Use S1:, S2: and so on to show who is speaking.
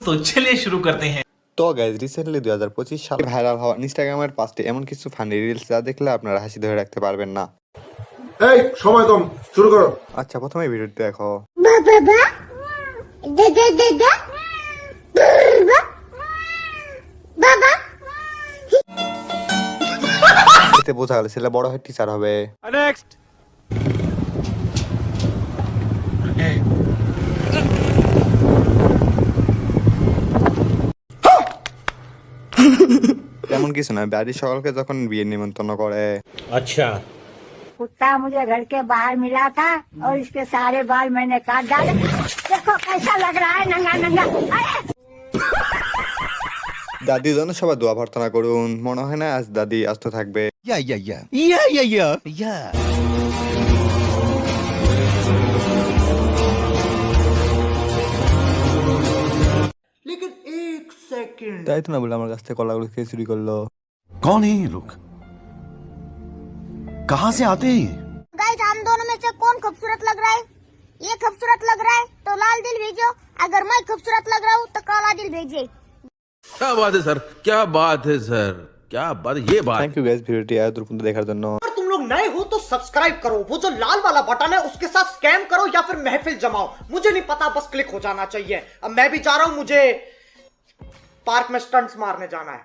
S1: तो चलिए शुरू करते हैं।
S2: তো গাইজ রিসেন্টলি 2025 সালে ভাইরাল হওয়া ইনস্টাগ্রামের 5টি এমন কিছু ফানি রিলস যা দেখলে আপনারা হাসি ধরে রাখতে পারবেন না।
S3: এই সময় কম, শুরু করো।
S2: আচ্ছা, প্রথমে ভিডিওটি দেখো। এতে বোঝা গেল ছেলে বড় হয়ে টিচার হবে। তেমন কিছু না, বাড়ির সকলকে যখন বিয়ের নিমন্ত্রণ করে।
S4: अच्छा,
S5: कुत्ता मुझे घर के बाहर मिला था और इसके सारे बाल मैंने काट डाले। देखो कैसा लग रहा है नंगा नंगा। अरे!
S2: দাদির জন্য সবাই দোয়া প্রার্থনা করুন। মনে হয় না আজ দাদি আস্ত থাকবে। তাই তো না বলে আমার কাছ থেকে কলাগুলো খেয়ে চুরি করলো।
S6: कौन है ये लोग? कहाँ से आते हैं ये?
S7: गाइस, हम दोनों में से कौन खूबसूरत लग रहा है? ये खूबसूरत लग रहा है तो लाल दिल भेजो, अगर मैं खूबसूरत लग रहा हूँ तो काला दिल भेजिए।
S8: क्या बात है सर, क्या बात है सर, क्या बात, ये बात।
S2: থ্যাংক ইউ গাইজ ভিডিওটি এত দূর পর্যন্ত দেখার জন্য।
S9: अगर तुम लोग नए हो तो सब्सक्राइब करो, वो जो लाल वाला बटन है उसके साथ स्कैम करो या फिर महफिल जमाओ, मुझे नहीं पता, बस क्लिक हो जाना चाहिए। अब मैं भी जा रहा हूं, मुझे पार्क में स्टंट्स मारने जाना है।